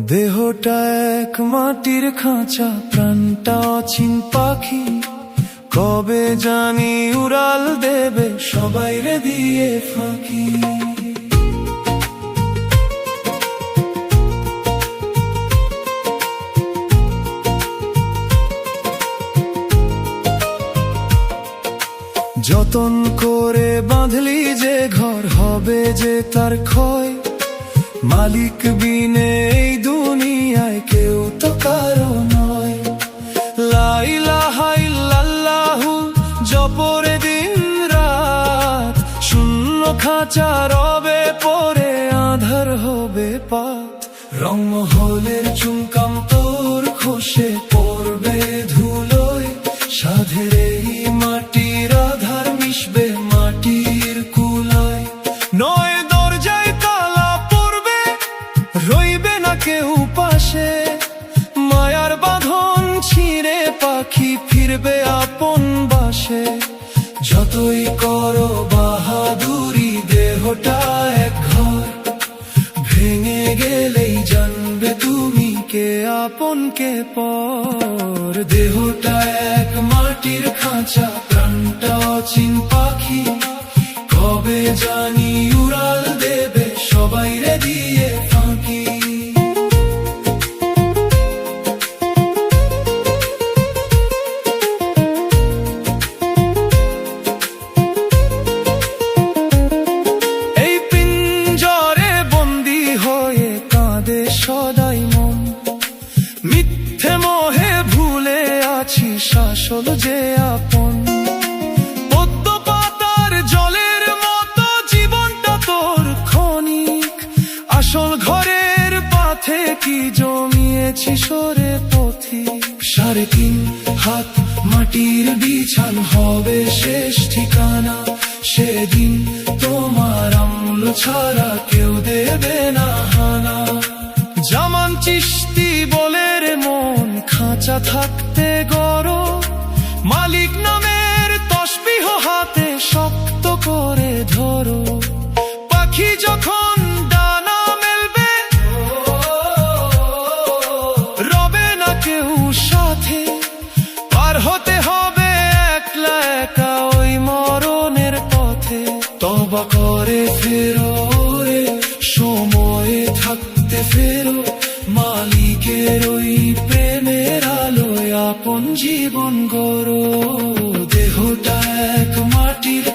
দেহটা এক মাটির খাঁচা, প্রাণটা অচিন পাখি। কবে জানি উড়াল দেবে সবাই রে দিয়ে ফাঁকি। যতন করে বাঁধলি যে ঘর, হবে যে তার ক্ষয়। মালিক বিনে এই দুনিয়ায় কেউ তো কারো নয়। লা ইলাহা ইল্লাল্লাহু জপরে দিন রাত, শূন্য খাঁচা রবে পরে আধার হবে পাত। রংমহলের চুমকাম তোর খসে পড়বে ধুলোয়, সাধের এই মাটির আধার মিশবে মাটির কুলায়। নয় দরজায় তালা পড়বে, রইবে না কেউ পাশে। মায়ার বাঁধন ছিঁড়ে পাখি ফিরবে আপন বাসে। যতই করো বাহাদুরি, দেহটা এক ঘর, ভেঙে গেলেই জানবে তুমি কে আপন কে পর। দেহটা এক মাটির খাঁচা, প্রাণটা অচিন পাখি। কবে জানি উড়াল দেবে সবাই রে দিয়ে ফাঁকি। এই পিঞ্জরে বন্দি হয়ে কাঁদে সদাই মন, মিথ্যে মোহে ভুলে আছি শাসল যে আপন। পদ্ম পাতার জলের মতো জীবনটা তোর ক্ষণিক, আসল ঘরের পাথে কি জমিয়েছি সরে পথিক। 3.5 হাত মাটির বিছান হবে শেষ ঠিকানা, সেদিন তোমার আমল ছাড়া কেউ দেবে না হানা। জামান চিশতি বলে রে মন, খাঁচা থাকতে গড়ো, মালিক নামের তসবিহ হাতে শক্ত করে ধরো। পাখি যখন ডানা মেলবে, রবে না কেউ সাথে। পার হতে হবে একলা একা ওই মরণের পথে। তবা করে ফেরো রে, সময়ে থাকতে ফেরো, মালিকের ওই প্রেমের আলোয় আপন জীবন গড়ো। দেহটা এক মাটির